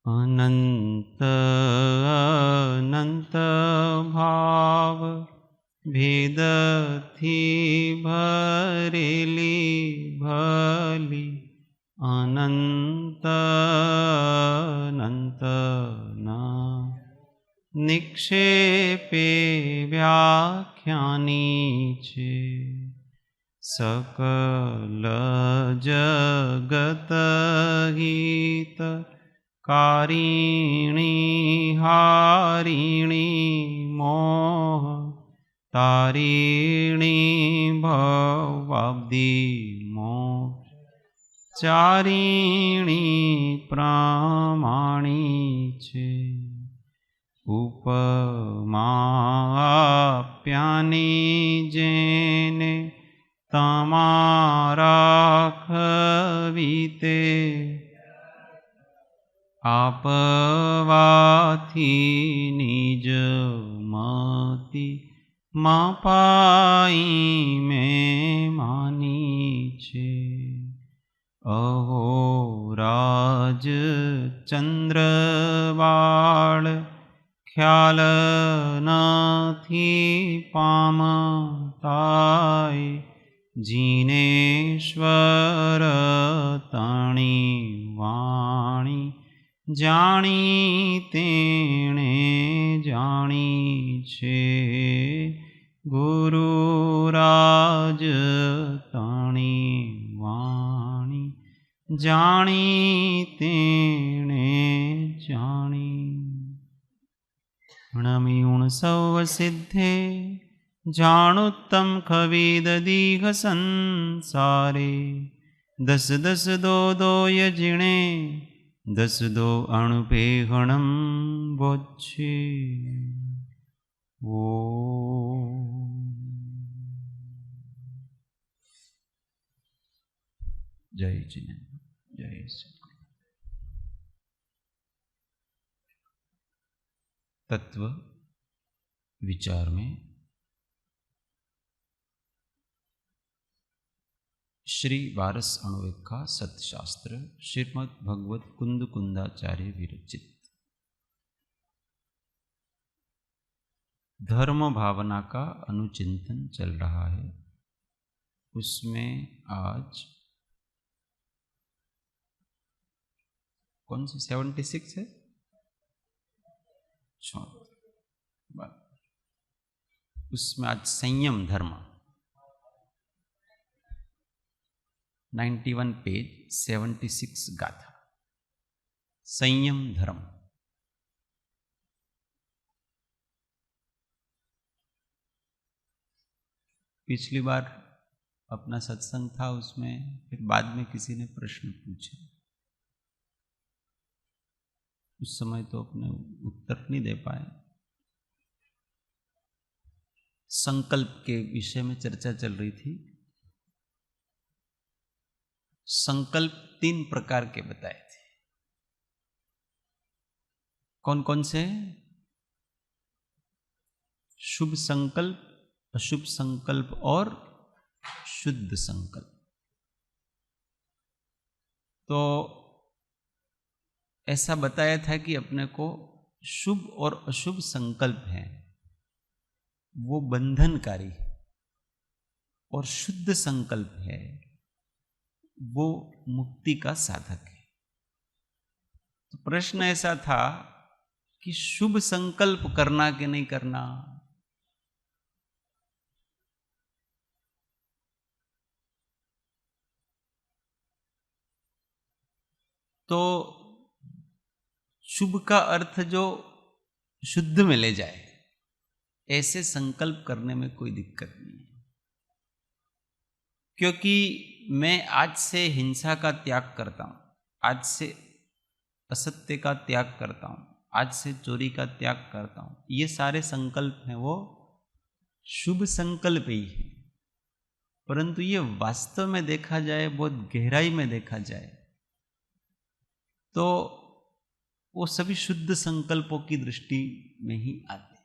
अनंत अनंत भाव भेदथी भरेली भली अनंत अनंत ना निक्षेपे व्याख्यानी छे सकल जगत हित कारिणी हारिणी मोह तारिणी भवाब्दि मोक्ष चारिणी प्रमाणी छे उपमा आप्यानी जेने तमारा खवीते आपवाथी निज मति मापाई में मानी छे अहो राज चंद्रवाळ ख्याल नथी पामताय जिनेश्वर तणी वाणी जाणी तेणे जाणी छे गुरुराज तणी वाणी जाणी तेणे जाणी णमियुण सव सिद्धे जाणुत्तम खवीददीघ संसारे दस दस दो दो यजिणे दस दो अणुपे गणम बोच्छे ओ जय जिनेन्द्र जय सद्गुरु। तत्व विचार में श्री वारस अणुवेद का सतशास्त्र श्रीमद् भगवत कुंद कुंदाचार्य विरचित धर्म भावना का अनुचिंतन चल रहा है। उसमें आज कौन सी 76 है? उसमें आज संयम धर्म 91 पेज 76 गाथा संयम धर्म। पिछली बार अपना सत्संग था, उसमें फिर बाद में किसी ने प्रश्न पूछे, उस समय तो अपने उत्तर नहीं दे पाए। संकल्प के विषय में चर्चा चल रही थी। संकल्प 3 प्रकार के बताए थे। कौन कौन से? शुभ संकल्प, अशुभ संकल्प और शुद्ध संकल्प। तो ऐसा बताया था कि अपने को शुभ और अशुभ संकल्प हैं वो बंधनकारी, और शुद्ध संकल्प है वो मुक्ति का साधक है। तो प्रश्न ऐसा था कि शुभ संकल्प करना कि नहीं करना। तो शुभ का अर्थ जो शुद्ध में ले जाए, ऐसे संकल्प करने में कोई दिक्कत नहीं है। क्योंकि मैं आज से हिंसा का त्याग करता हूं, आज से असत्य का त्याग करता हूं, आज से चोरी का त्याग करता हूं, ये सारे संकल्प हैं वो शुभ संकल्प ही है। परंतु ये वास्तव में देखा जाए, बहुत गहराई में देखा जाए, तो वो सभी शुद्ध संकल्पों की दृष्टि में ही आते हैं,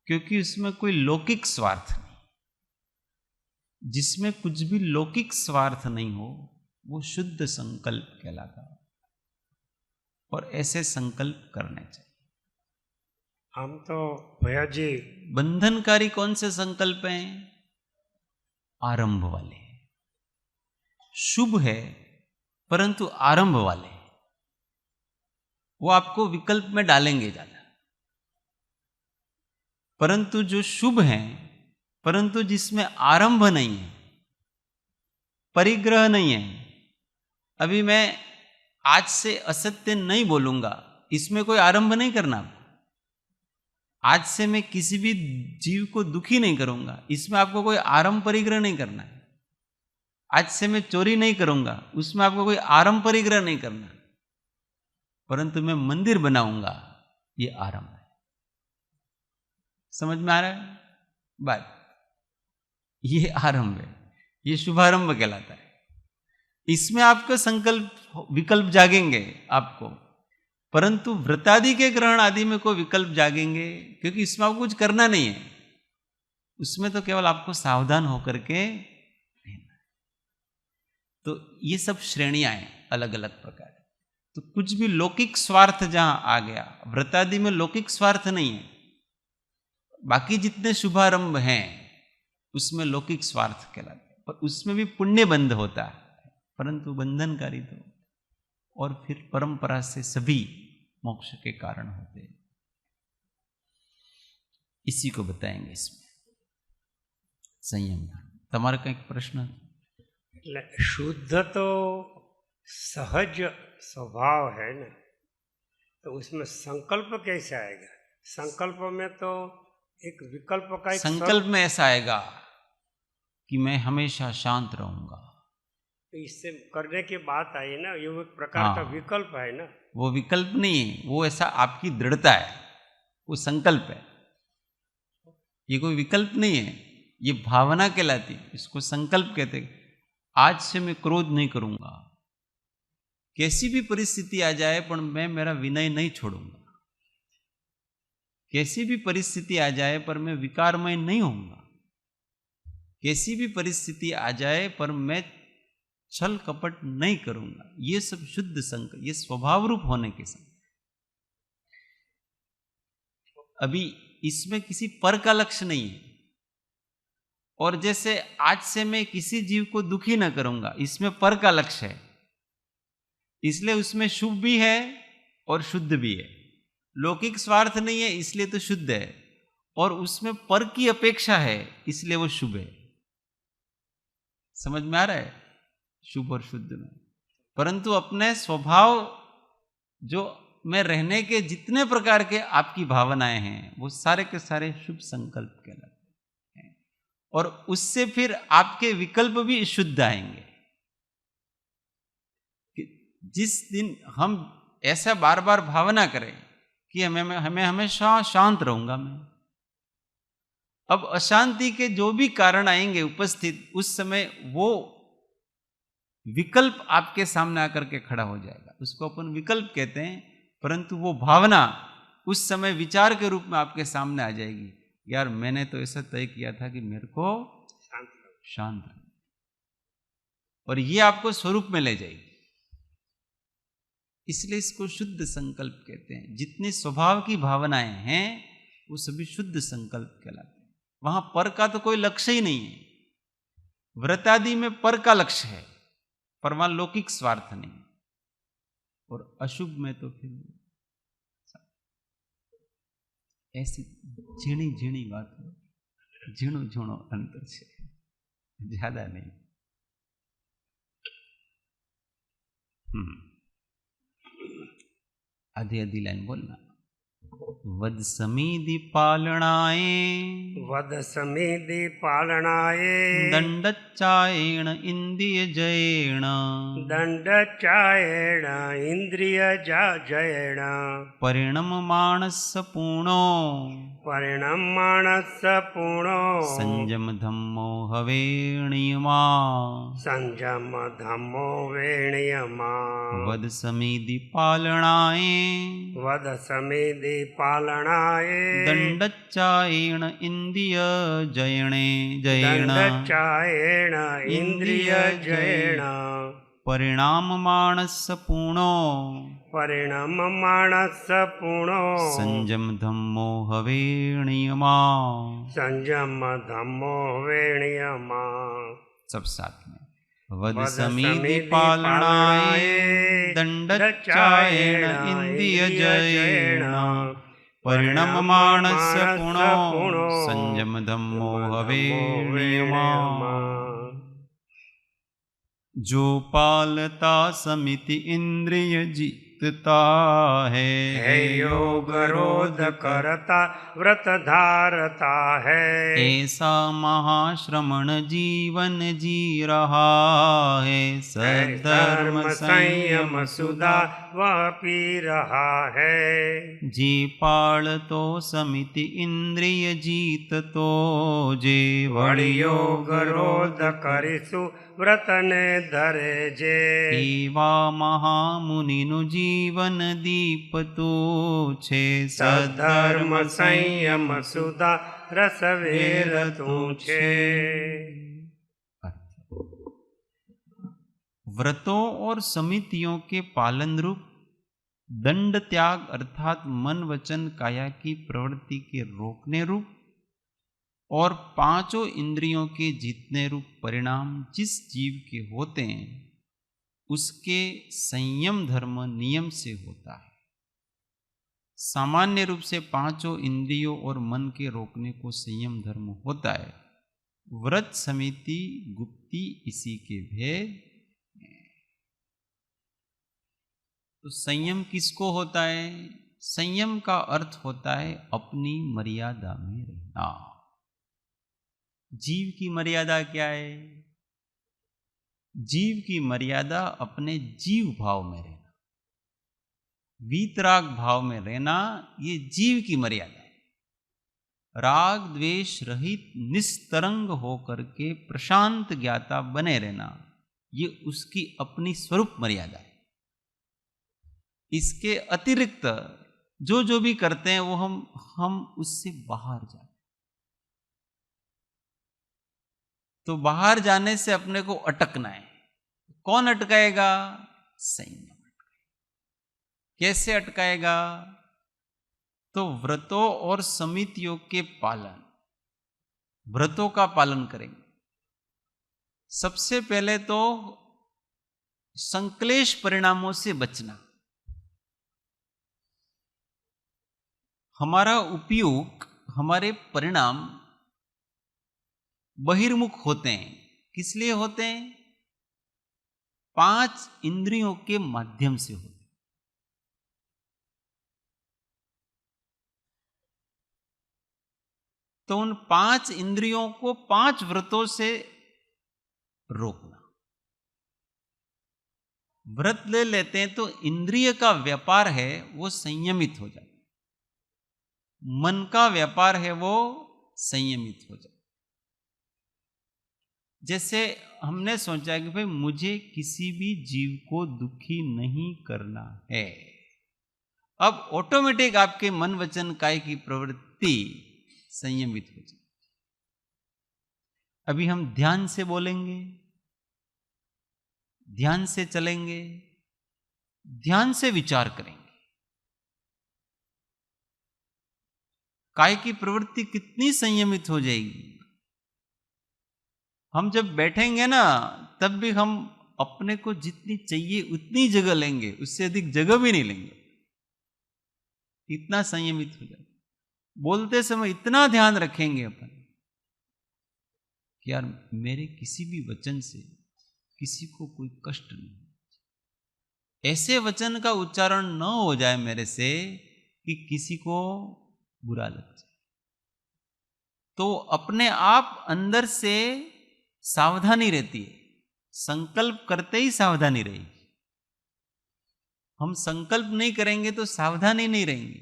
क्योंकि उसमें कोई लौकिक स्वार्थ नहीं। जिसमें कुछ भी लौकिक स्वार्थ नहीं हो, वो शुद्ध संकल्प कहलाता है। और ऐसे संकल्प करने चाहिए। हम तो भैया जी बंधनकारी कौन से संकल्प हैं? आरंभ वाले। शुभ है परंतु आरंभ वाले, वो आपको विकल्प में डालेंगे ज्यादा। परंतु जो शुभ है परंतु जिसमें आरंभ नहीं है, परिग्रह नहीं है, अभी मैं आज से असत्य नहीं बोलूंगा, इसमें कोई आरंभ नहीं करना। आज से मैं किसी भी जीव को दुखी नहीं करूंगा, इसमें आपको कोई आरंभ परिग्रह नहीं करना है। आज से मैं चोरी नहीं करूंगा, उसमें आपको कोई आरंभ परिग्रह नहीं करना। परंतु मैं मंदिर बनाऊंगा, ये आरंभ है। समझ में आ रहा है बात? ये आरंभ है, ये शुभारंभ कहलाता है। इसमें आपका संकल्प विकल्प जागेंगे आपको, परंतु व्रतादि के ग्रहण आदि में कोई विकल्प जागेंगे, क्योंकि इसमें आपको कुछ करना नहीं है। उसमें तो केवल आपको सावधान होकर के रहना है। तो ये सब श्रेणियां हैं अलग अलग प्रकार। तो कुछ भी लौकिक स्वार्थ जहां आ गया, व्रतादि में लौकिक स्वार्थ नहीं है, बाकी जितने शुभारंभ हैं उसमें लौकिक स्वार्थ कहलाते हैं, पर उसमें भी पुण्य बंध होता है, परंतु बंधनकारी तो, और फिर परंपरा से सभी मोक्ष के कारण होते हैं। इसी को बताएंगे इसमें संयम। તમારે કંઈક પ્રશ્ન? એટલે शुद्ध तो सहज स्वभाव है ना, तो उसमें संकल्प कैसे आएगा? संकल्प में तो एक विकल्प का एक संकल्प में ऐसा आएगा कि मैं हमेशा शांत रहूंगा। तो इससे करने की बात आई ना, ये एक प्रकार का विकल्प है ना। वो विकल्प नहीं है, वो ऐसा आपकी दृढ़ता है, वो संकल्प है। ये कोई विकल्प नहीं है, ये भावना कहलाती है, इसको संकल्प कहते हैं। आज से मैं क्रोध नहीं करूंगा, कैसी भी परिस्थिति आ जाए पर मैं मेरा विनय नहीं छोड़ूंगा। कैसी भी परिस्थिति आ जाए पर मैं विकारमय नहीं होऊंगा। कैसी भी परिस्थिति आ जाए पर मैं छल कपट नहीं करूंगा। ये सब शुद्ध संकल्प, ये स्वभाव रूप होने के संकल्प। अभी इसमें किसी पर का लक्ष्य नहीं है। और जैसे आज से मैं किसी जीव को दुखी ना करूंगा, इसमें पर का लक्ष्य है, इसलिए उसमें शुभ भी है और शुद्ध भी है। लौकिक स्वार्थ नहीं है इसलिए तो शुद्ध है, और उसमें पर की अपेक्षा है इसलिए वो शुभ है। समझ में आ रहा है शुभ और शुद्ध में? परंतु अपने स्वभाव जो में रहने के जितने प्रकार के आपकी भावनाएं हैं, वो सारे के सारे शुभ संकल्प कहलाते हैं। और उससे फिर आपके विकल्प भी शुद्ध आएंगे। जिस दिन हम ऐसा बार बार भावना करें कि हमें हमेशा शांत रहूंगा मैं, अब अशांति के जो भी कारण आएंगे उपस्थित, उस समय वो विकल्प आपके सामने आकर के खड़ा हो जाएगा। उसको अपन विकल्प कहते हैं, परंतु वो भावना उस समय विचार के रूप में आपके सामने आ जाएगी। यार मैंने तो ऐसा तय किया था कि मेरे को शांत रहना, और ये आपको स्वरूप में ले जाएगी। इसलिए इसको शुद्ध संकल्प कहते हैं। जितने स्वभाव की भावनाएं हैं वो सभी शुद्ध संकल्प कहलाते हैं। वहां पर का तो कोई लक्ष्य ही नहीं है। व्रतादि में पर का लक्ष्य है, पर वहां लौकिक स्वार्थ नहीं। और अशुभ में तो फिर ऐसी झीणी झीणी बात हो, झीणो झीणो अंतर है, ज्यादा नहीं। आधी आधी लाइन बोलना। वद समीधि पालनाए, वद समीधि पालनाए, दंडच्चायेण इंद्रिय जयेण, दंडचायेण इंद्रिय जयेण, परिणम मानस पूर्णो, परिणमाणस्य पूर्णो संयम धम्मो हवे नियमा संयम धम्मो वेणियमा वद समिधि पालनाए वद समिधि पालनाय दंडच्चायेण इंद्रिय जयणे जयेण दंडचायेण इंद्रिय जयेण परिणाम मानस पूर्णो परिणम मानस पूर्णो संयम धम्मो हवे नियमा। संयम धम्मो वेणियमा सब साथ में वद समिधि पालनाय दंडच्चायेण इंद्रिय जयेण परिणम मानस पूर्णो संयम धम्मो हवे नियमा। जो पालता समिति इंद्रिय जीतता है योग रोध करता व्रत धारता है ऐसा महाश्रमण जीवन जी रहा है सद्धर्म संयम सुधा वह पी रहा है जी पाल तो समिति इंद्रिय जीत तो जे वड़ी योग रोध करिसु व्रत ने धरे जे एवा महामुनिनु जीवन दीप तो छे सधर्म संयम सुधा रसवेर तू छे। व्रतों और समितियों के पालन रूप दंड त्याग अर्थात मन वचन काया की प्रवृत्ति के रोकने रूप और पांचों इंद्रियों के जीतने रूप परिणाम जिस जीव के होते हैं उसके संयम धर्म नियम से होता है। सामान्य रूप से पांचों इंद्रियों और मन के रोकने को संयम धर्म होता है। व्रत समिति गुप्ती इसी के भेद। तो संयम किसको होता है? संयम का अर्थ होता है अपनी मर्यादा में रहना। जीव की मर्यादा क्या है? जीव की मर्यादा अपने जीव भाव में रहना, वीतराग भाव में रहना, ये जीव की मर्यादा है। राग द्वेष रहित निस्तरंग होकर के प्रशांत ज्ञाता बने रहना, ये उसकी अपनी स्वरूप मर्यादा है। इसके अतिरिक्त जो भी करते हैं वो हम उससे बाहर जाते। तो बाहर जाने से अपने को अटकना है। कौन अटकाएगा? संयम। कैसे अटकाएगा? तो व्रतों और समितियों के पालन, व्रतों का पालन करेंगे। सबसे पहले तो संक्लेश परिणामों से बचना। हमारा उपयोग, हमारे परिणाम बहिर्मुख होते हैं। किस लिए होते हैं? 5 इंद्रियों के माध्यम से होते हैं। तो उन 5 इंद्रियों को 5 व्रतों से रोकना। व्रत ले लेते हैं तो इंद्रिय का व्यापार है वो संयमित हो जाए, मन का व्यापार है वो संयमित हो जाए। जैसे हमने सोचा कि भाई मुझे किसी भी जीव को दुखी नहीं करना है, अब ऑटोमेटिक आपके मन वचन काय की प्रवृत्ति संयमित हो जाए। अभी हम ध्यान से बोलेंगे, ध्यान से चलेंगे, ध्यान से विचार करेंगे। काय की प्रवृत्ति कितनी संयमित हो जाएगी। हम जब बैठेंगे ना तब भी हम अपने को जितनी चाहिए उतनी जगह लेंगे, उससे अधिक जगह भी नहीं लेंगे। इतना संयमित हो जाए। बोलते समय इतना ध्यान रखेंगे अपन कि यार मेरे किसी भी वचन से किसी को कोई कष्ट नहीं। ऐसे वचन का उच्चारण न हो जाए मेरे से कि किसी को बुरा लग जाए। तो अपने आप अंदर से सावधानी रहती है। संकल्प करते ही सावधानी रहेगी। हम संकल्प नहीं करेंगे तो सावधानी नहीं रहेंगे।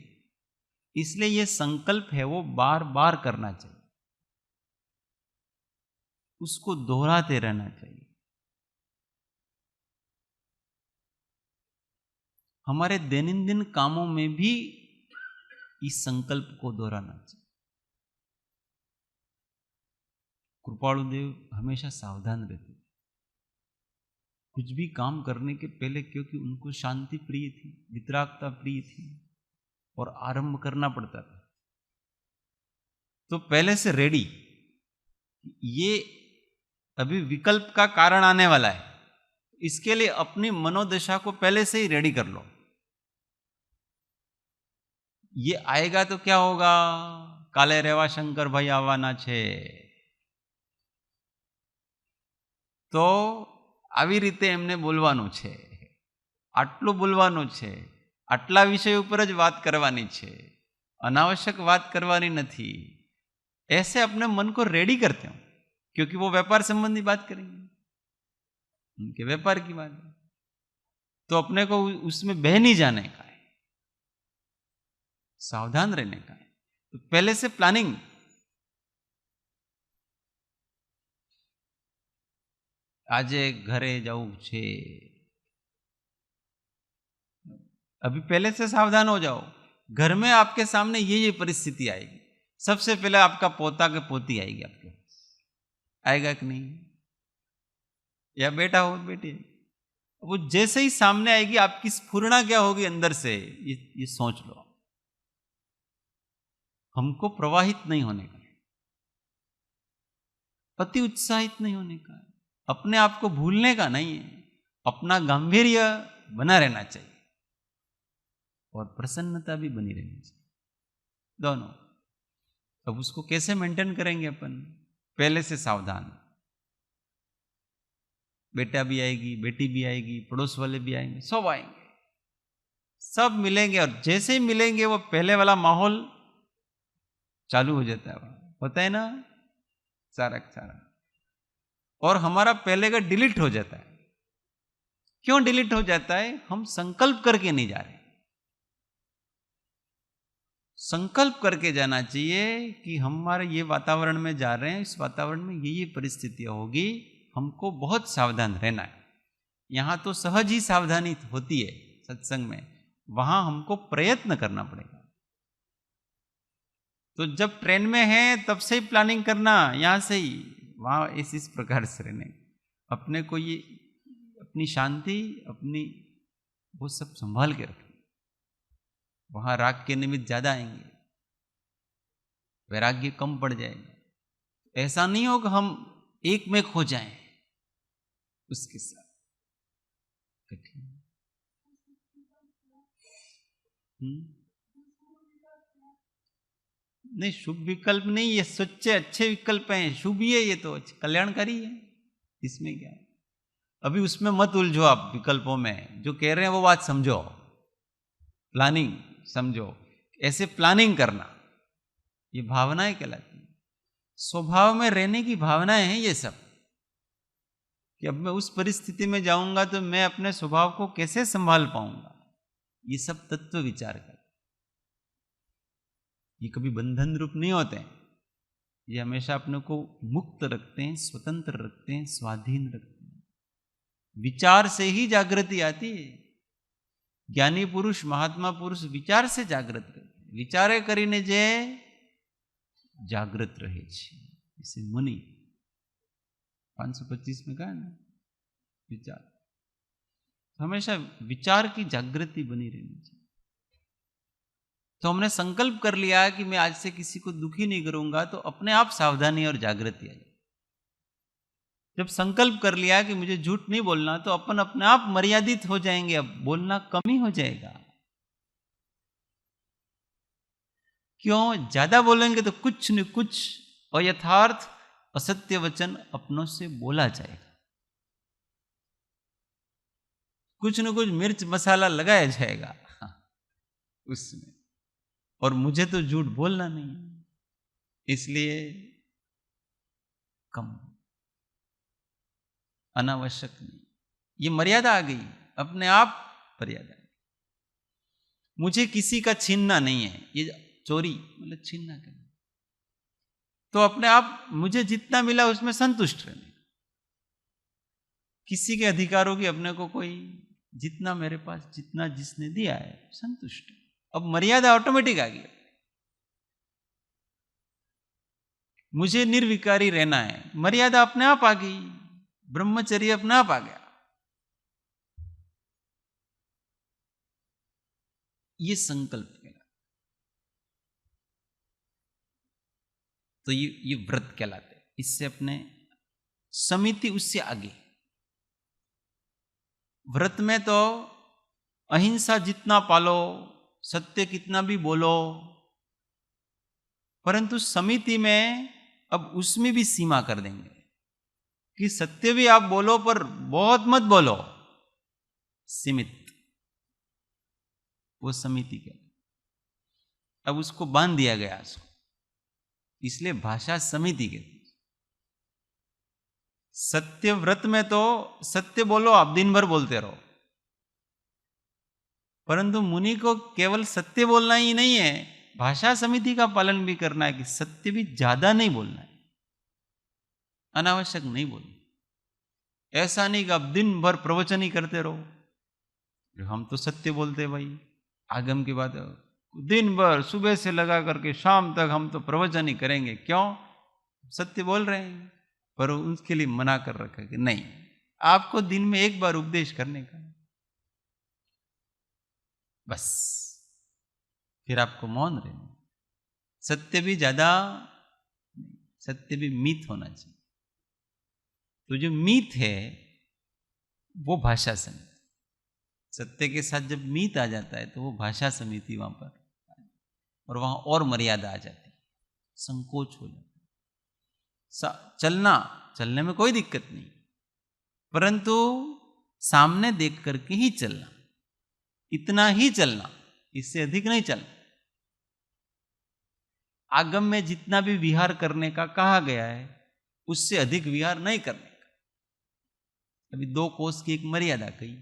इसलिए ये संकल्प है वो बार बार करना चाहिए, उसको दोहराते रहना चाहिए। हमारे दैनंदिन कामों में भी इस संकल्प को दोहराना चाहिए। कृपालुदेव हमेशा सावधान रहते थे कुछ भी काम करने के पहले, क्योंकि उनको शांति प्रिय थी, वितरागता प्रिय थी और आरंभ करना पड़ता था। तो पहले से रेडी, ये अभी विकल्प का कारण आने वाला है, इसके लिए अपनी मनोदशा को पहले से ही रेडी कर लो। ये आएगा तो क्या होगा, काले रेवा शंकर भाई आवाना छे, तो આવી રીતે એમને બોલવાનું છે, આટલું બોલવાનું છે, આટલા વિષય ઉપર જ વાત કરવાની છે, अनावश्यक बात करवानी नहीं। ऐसे अपने मन को रेडी करते हो, क्योंकि वो व्यापार संबंधी बात करेंगे, उनके व्यापार की बात है, तो अपने को उसमें बह नहीं जाने का है, सावधान रहने का है। तो पहले से प्लानिंग, आजे घरे जाऊं छे, अभी पहले से सावधान हो जाओ। घर में आपके सामने ये परिस्थिति आएगी, सबसे पहले आपका पोता के पोती आएगी आपके पास, आएगा कि नहीं, या बेटा हो बेटी, वो जैसे ही सामने आएगी आपकी स्फुरणा क्या होगी अंदर से, ये सोच लो। हमको प्रवाहित नहीं होने का, अति उत्साहित नहीं होने का, अपने आप को भूलने का नहीं है, अपना गांभीर्य बना रहना चाहिए और प्रसन्नता भी बनी रहनी चाहिए, दोनों। अब उसको कैसे मेंटेन करेंगे अपन, पहले से सावधान। बेटा भी आएगी, बेटी भी आएगी, पड़ोस वाले भी आएंगे, सब आएंगे, सब मिलेंगे, और जैसे ही मिलेंगे वो पहले वाला माहौल चालू हो जाता है, होता है ना, सारा, और हमारा पहले का डिलीट हो जाता है। क्यों डिलीट हो जाता है, हम संकल्प करके नहीं जा रहे। संकल्प करके जाना चाहिए कि हमारे ये वातावरण में जा रहे हैं, इस वातावरण में ये परिस्थितियां होगी, हमको बहुत सावधान रहना है। यहाँ तो सहज ही सावधानी होती है सत्संग में, वहां हमको प्रयत्न करना पड़ेगा। तो जब ट्रेन में है तब से ही प्लानिंग करना, यहाँ से ही वहाँ इस प्रकार से रहने, अपने को ये अपनी शांति, अपनी वो सब संभाल के रखना। वहां राग के निमित्त ज्यादा आएंगे, वैराग्य कम पड़ जाएगा। ऐसा नहीं हो कि हम एक में खो जाएं उसके साथ, कठिन। नहीं, शुभ विकल्प नहीं, ये सच्चे अच्छे विकल्प हैं, शुभ ही है, ये तो कल्याणकारी है, इसमें क्या है। अभी उसमें मत उलझो आप विकल्पों में, जो कह रहे हैं वो बात समझो, प्लानिंग समझो। ऐसे प्लानिंग करना, ये भावनाएं कहलाती हैं, स्वभाव में रहने की भावनाएं हैं ये सब, कि अब मैं उस परिस्थिति में जाऊंगा तो मैं अपने स्वभाव को कैसे संभाल पाऊंगा, ये सब तत्व विचार कर। ये कभी बंधन रूप नहीं होते हैं, ये हमेशा अपने को मुक्त रखते हैं, स्वतंत्र रखते हैं, स्वाधीन रखते हैं। विचार से ही जागृति आती है। ज्ञानी पुरुष, महात्मा पुरुष विचार से जागृत रहते हैं, विचारे करीने जे जागृत रहे छे, इसे मुनि 525 में कहा ना, विचार, हमेशा विचार की जागृति बनी रहनी चाहिए। तो हमने संकल्प कर लिया कि मैं आज से किसी को दुखी नहीं करूंगा, तो अपने आप सावधानी और जागृति आ जाए। जब संकल्प कर लिया कि मुझे झूठ नहीं बोलना, तो अपन अपने आप मर्यादित हो जाएंगे, अब बोलना कम ही हो जाएगा। क्यों, ज्यादा बोलेंगे तो कुछ न कुछ अयथार्थ असत्य वचन अपनों से बोला जाएगा, कुछ न कुछ मिर्च मसाला लगाया जाएगा उसमें, और मुझे तो झूठ बोलना नहीं है, इसलिए कम, अनावश्यक नहीं। ये मर्यादा आ गई, अपने आप मर्यादा। मुझे किसी का छीनना नहीं है, ये चोरी मतलब छीनना क्या, तो अपने आप मुझे जितना मिला उसमें संतुष्ट रहने, किसी के अधिकारों की अपने को कोई, जितना मेरे पास जितना जिसने दिया है संतुष्ट। अब मर्यादा ऑटोमेटिक आ गई, मुझे निर्विकारी रहना है, मर्यादा अपने आप आ गई, ब्रह्मचर्य अपने आप आ गया। ये संकल्प कहलाता, तो ये व्रत कहलाते। इससे अपने समिति उससे आगे। व्रत में तो अहिंसा जितना पालो, सत्य कितना भी बोलो, परंतु समिति में अब उसमें भी सीमा कर देंगे कि सत्य भी आप बोलो पर बहुत मत बोलो, सीमित। वो समिति के अब उसको बांध दिया गया उसको, इसलिए भाषा समिति के। सत्य व्रत में तो सत्य बोलो, आप दिन भर बोलते रहो, परंतु मुनि को केवल सत्य बोलना ही नहीं है, भाषा समिति का पालन भी करना है कि सत्य भी ज्यादा नहीं बोलना है, अनावश्यक नहीं बोलना। ऐसा नहीं कि आप दिन भर प्रवचन ही करते रहो। हम तो सत्य बोलते भाई, आगम की बात है, दिन भर सुबह से लगा करके शाम तक हम तो प्रवचन ही करेंगे। क्यों? सत्य बोल रहे हैं, पर उसके लिए मना कर रखा कि नहीं, आपको दिन में एक बार उपदेश करने का, बस फिर आपको मौन रहना। सत्य भी ज्यादा, सत्य भी मीत होना चाहिए। तो जो मीत है वो भाषा समिति, सत्य के साथ जब मीत आ जाता है तो वो भाषा समिति वहां पर, और वहां और मर्यादा आ जाती, संकोच हो जाता। चलने में कोई दिक्कत नहीं, परंतु सामने देख करके ही चलना, इतना ही चलना, इससे अधिक नहीं चलना। आगम में जितना भी विहार करने का कहा गया है उससे अधिक विहार नहीं करने का। अभी 2 कोस की एक मर्यादा कही,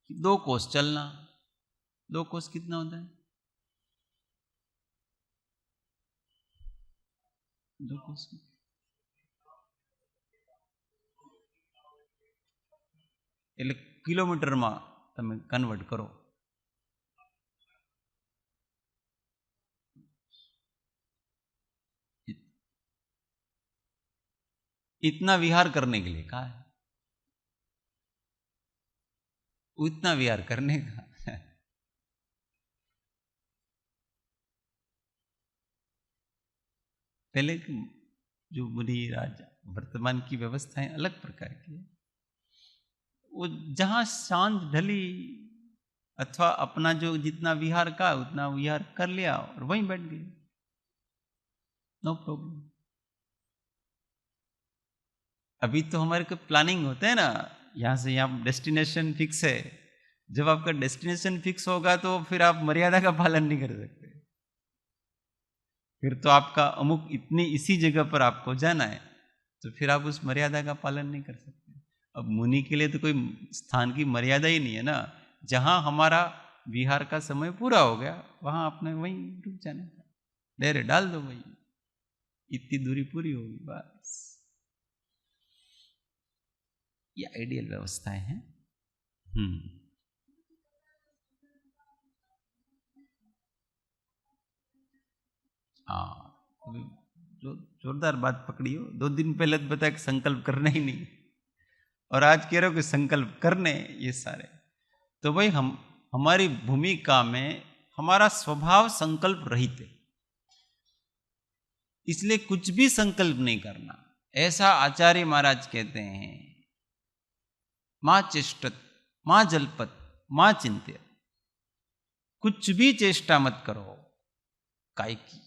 2 कोस चलना। 2 कोस कितना होता है? 2 कोस એટલે કિલોમીટરમાં તમે કન્વર્ટ કરો, इतना विहार करने के लिए कहा है, उतना विहार करने का। पहले जो मुनि राजा, वर्तमान की व्यवस्थाएं अलग प्रकार की है। वो जहां शांत ढली अथवा अपना जो जितना विहार का उतना विहार कर लिया और वहीं बैठ गए, नो प्रॉब्लम। अभी तो हमारे को प्लानिंग होते हैं ना, यहां से यहाँ डेस्टिनेशन फिक्स है। जब आपका डेस्टिनेशन फिक्स होगा तो फिर आप मर्यादा का पालन नहीं कर सकते, फिर तो आपका अमुक इतनी इसी जगह पर आपको जाना है, तो फिर आप उस मर्यादा का पालन नहीं कर सकते। अब मुनि के लिए तो कोई स्थान की मर्यादा ही नहीं है ना, जहां हमारा विहार का समय पूरा हो गया वहां अपने वहीं रुक जाने का, डेरे डाल दो भाई, इतनी दूरी पूरी होगी बस। ये आइडियल व्यवस्थाएं हैं। हाँ, जो जोरदार बात पकड़ी हो। 2 दिन पहले तो बताया कि संकल्प करना ही नहीं, और आज कह रहे हो कि संकल्प करने ये सारे। तो भाई हमारी भूमिका में हमारा स्वभाव संकल्प रहित है, इसलिए कुछ भी संकल्प नहीं करना। ऐसा आचार्य महाराज कहते हैं, मां चेष्टत मां जल्पत मां चिंत्य, कुछ भी चेष्टा मत करो काय की,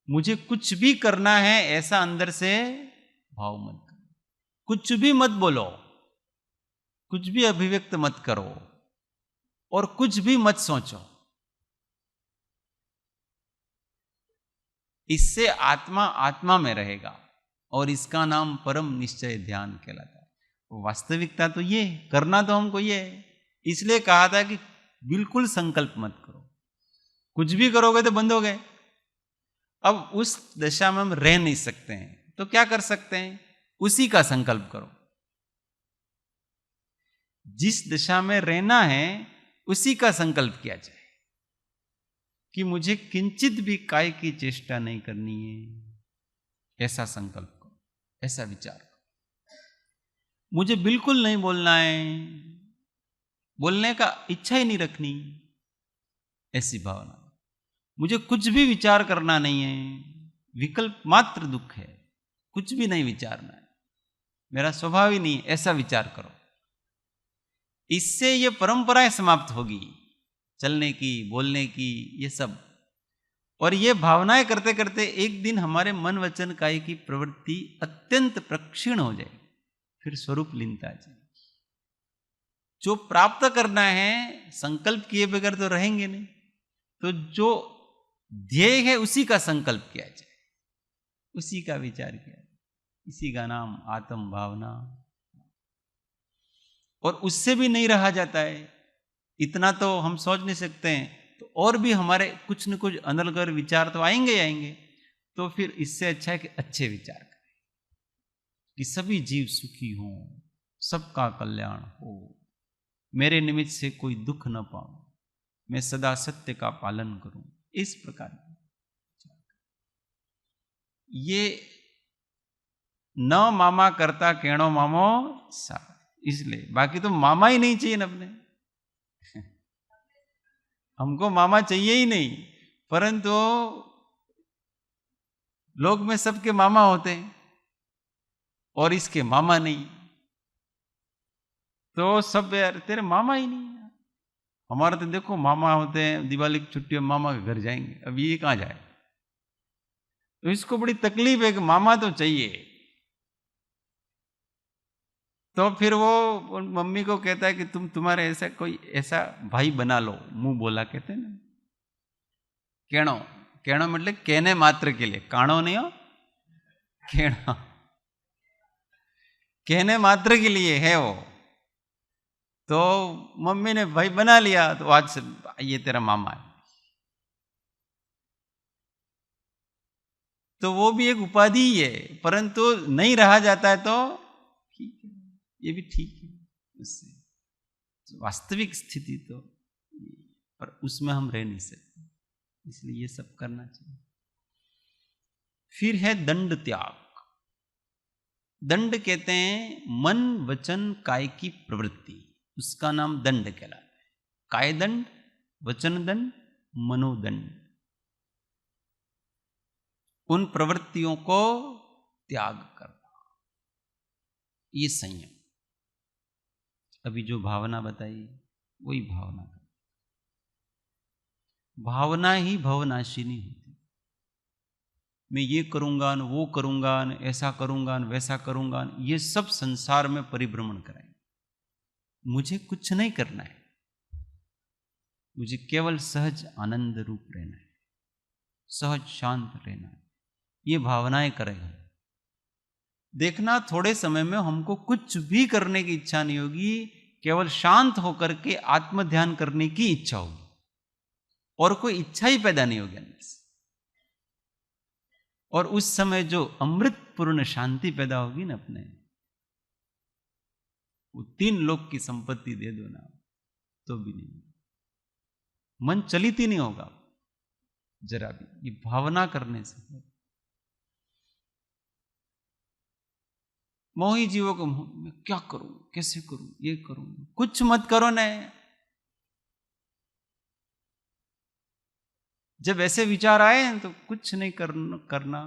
मुझे कुछ भी करना है ऐसा अंदर से भाव मत करो, कुछ भी मत बोलो, कुछ भी अभिव्यक्त मत करो, और कुछ भी मत सोचो। इससे आत्मा आत्मा में रहेगा, और इसका नाम परम निश्चय ध्यान कहलाता है। वास्तविकता तो ये, करना तो हमको ये है। इसलिए कहा था कि बिल्कुल संकल्प मत करो। कुछ भी करोगे तो बंद हो गए। अब उस दशा में हम रह नहीं सकते हैं, तो क्या कर सकते हैं? उसी का संकल्प करो। जिस दशा में रहना है उसी का संकल्प किया जाए कि मुझे किंचित भी काय की चेष्टा नहीं करनी है, ऐसा संकल्प करो, ऐसा विचार करो। मुझे बिल्कुल नहीं बोलना है, बोलने का इच्छा ही नहीं रखनी, ऐसी भावना। मुझे कुछ भी विचार करना नहीं है, विकल्प मात्र दुख है, कुछ भी नहीं विचारना है, मेरा स्वभाव ही नहीं, ऐसा विचार करो। इससे ये परंपराएं समाप्त होगी, चलने की, बोलने की, ये सब। और ये भावनाएं करते करते एक दिन हमारे मन वचन काया की प्रवृत्ति अत्यंत प्रक्षीण हो जाएगी, फिर स्वरूप लीनता आ जाएगी। जो प्राप्त करना है संकल्प किए बगैर तो रहेंगे नहीं, तो जो ध्येय है उसी का संकल्प किया जाए, उसी का विचार किया जाए, इसी का नाम आत्म भावना। और उससे भी नहीं रहा जाता है, इतना तो हम सोच नहीं सकते हैं, तो और भी हमारे कुछ न कुछ अनलगर विचार तो आएंगे ही आएंगे। तो फिर इससे अच्छा है कि अच्छे विचार करें कि सभी जीव सुखी हों, सबका कल्याण हो, मेरे निमित्त से कोई दुख न पाऊं, मैं सदा सत्य का पालन करूं, इस प्रकार ये न मामा करता केणो मामो सा, इसलिए बाकी तो मामा ही नहीं चाहिए न अपने। हमको मामा चाहिए ही नहीं, परंतु लोग में सबके मामा होते हैं और इसके मामा नहीं, तो सब यार तेरे मामा ही नहीं है। हमारे तो देखो मामा होते हैं, दिवाली की छुट्टी में मामा के घर जाएंगे, अब ये कहाँ जाए? तो इसको बड़ी तकलीफ है कि मामा तो चाहिए। तो फिर वो मम्मी को कहता है कि तुम्हारे ऐसा कोई ऐसा भाई बना लो, मुंह बोला कहते हैं ना, केणो। केणो मतलब कहने मात्र के लिए, काणो नहीं हो, केणो, कहने मात्र के लिए है वो। तो मम्मी ने भाई बना लिया, तो आज से ये तेरा मामा है। तो वो भी एक उपाधि ही है, परंतु नहीं रहा जाता है तो ठीक है, ये भी ठीक है। उससे वास्तविक स्थिति तो, पर उसमें हम रह नहीं सकते, इसलिए ये सब करना चाहिए। फिर है दंड त्याग। दंड कहते हैं मन वचन काय की प्रवृत्ति, उसका नाम दंड कहलाता है। काय दंड, वचन दंड, मनोदंड। उन प्रवृत्तियों को त्याग करना, ये संयम। अभी जो भावना बताई वही भावना करना। भावना ही भवनाशिनी होती। मैं ये करूंगा न वो करूंगा न ऐसा करूंगा न वैसा करूंगा न, ये सब संसार में परिभ्रमण कराएंगे। मुझे कुछ नहीं करना है, मुझे केवल सहज आनंद रूप रहना है, सहज शांत रहना है, ये भावनाएं करेगा। देखना थोड़े समय में हमको कुछ भी करने की इच्छा नहीं होगी, केवल शांत होकर के आत्म ध्यान करने की इच्छा होगी, और कोई इच्छा ही पैदा नहीं होगी अंदर से। और उस समय जो अमृतपूर्ण शांति पैदा होगी ना अपने, वो 3 लोक की संपत्ति दे दो ना तो भी नहीं, मन चलित ही नहीं होगा जरा भी, ये भावना करने से। मोही जीवों को मैं क्या करूं, कैसे करूं, ये करूं, कुछ मत करो न। जब ऐसे विचार आए तो कुछ नहीं करना।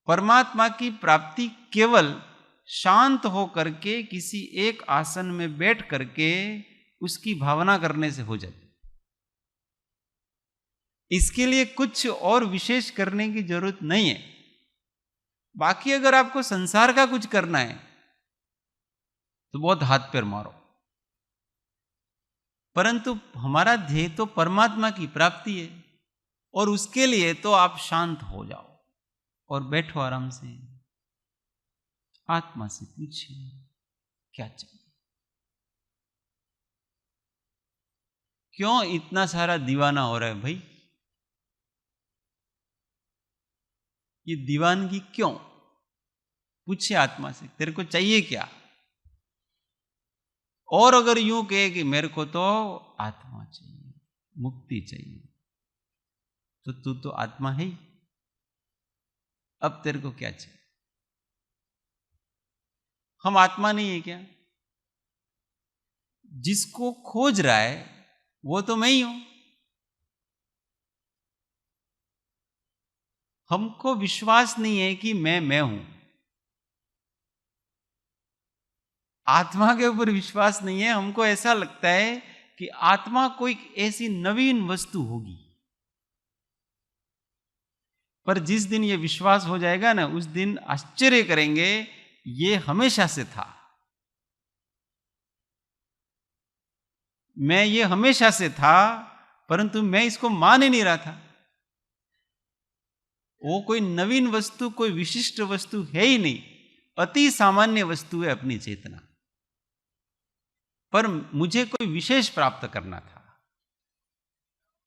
परमात्मा की प्राप्ति केवल शांत होकर के किसी एक आसन में बैठ करके उसकी भावना करने से हो जाती। इसके लिए कुछ और विशेष करने की जरूरत नहीं है। बाकी अगर आपको संसार का कुछ करना है तो बहुत हाथ पैर मारो, परंतु हमारा ध्येय तो परमात्मा की प्राप्ति है, और उसके लिए तो आप शांत हो जाओ और बैठो आराम से, आत्मा से पूछिए क्या चाहिए। क्यों इतना सारा दीवाना हो रहा है भाई? ये दीवानगी क्यों? पूछे आत्मा से, तेरे को चाहिए क्या? और अगर यूं कहे कि मेरे को तो आत्मा चाहिए, मुक्ति चाहिए, तो तू तो आत्मा है ही। अब तेरे को क्या चाहिए? हम आत्मा नहीं है क्या? जिसको खोज रहा है वो तो मैं ही हूं। हमको विश्वास नहीं है कि मैं हूं। आत्मा के ऊपर विश्वास नहीं है। हमको ऐसा लगता है कि आत्मा कोई ऐसी नवीन वस्तु होगी। पर जिस दिन ये विश्वास हो जाएगा ना, उस दिन आश्चर्य करेंगे, ये हमेशा से था। मैं ये हमेशा से था, परंतु मैं इसको मान ही नहीं रहा था। वो कोई नवीन वस्तु, कोई विशिष्ट वस्तु है ही नहीं। अति सामान्य वस्तु है अपनी चेतना। पर मुझे कोई विशेष प्राप्त करना था,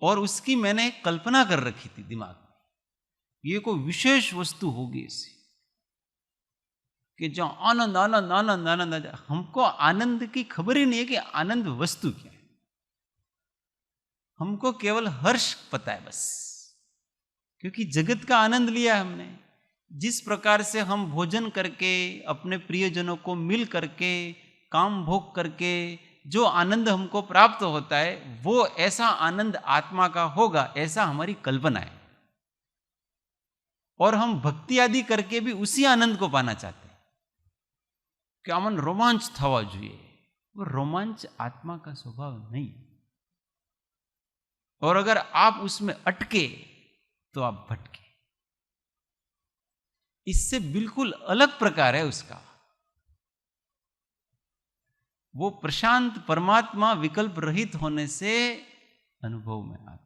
और उसकी मैंने कल्पना कर रखी थी दिमाग में। ये कोई विशेष वस्तु होगी इसे, कि जो आनंद आनंद आनंद आनंद। हमको आनंद की खबर ही नहीं है कि आनंद वस्तु क्या है। हमको केवल हर्ष पता है बस, क्योंकि जगत का आनंद लिया हमने। जिस प्रकार से हम भोजन करके, अपने प्रियजनों को मिल करके, काम भोग करके जो आनंद हमको प्राप्त होता है, वो ऐसा आनंद आत्मा का होगा, ऐसा हमारी कल्पना है। और हम भक्ति आदि करके भी उसी आनंद को पाना चाहते हैं कि अमन रोमांच थवा જોઈએ। वो रोमांच आत्मा का स्वभाव नहीं। और अगर आप उसमें अटके तो आप भटके। इससे बिल्कुल अलग प्रकार है उसका। वो प्रशांत परमात्मा विकल्प रहित होने से अनुभव में आता।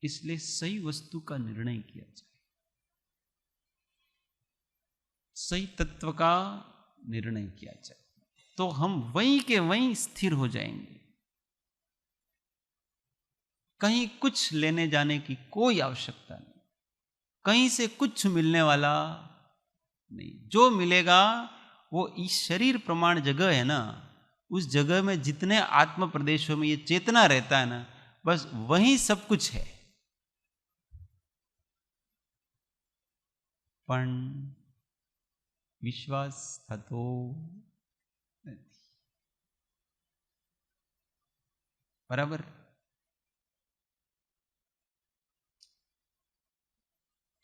इसलिए सही वस्तु का निर्णय किया जाए, सही तत्व का निर्णय किया जाए, तो हम वहीं के वहीं स्थिर हो जाएंगे। कहीं कुछ लेने जाने की कोई आवश्यकता नहीं, कहीं से कुछ मिलने वाला नहीं। जो मिलेगा वो इस शरीर प्रमाण जगह है ना, उस जगह में जितने आत्म प्रदेशों में ये चेतना रहता है ना, बस वहीं सब कुछ है। पण विश्वास थतो નથી। बराबर।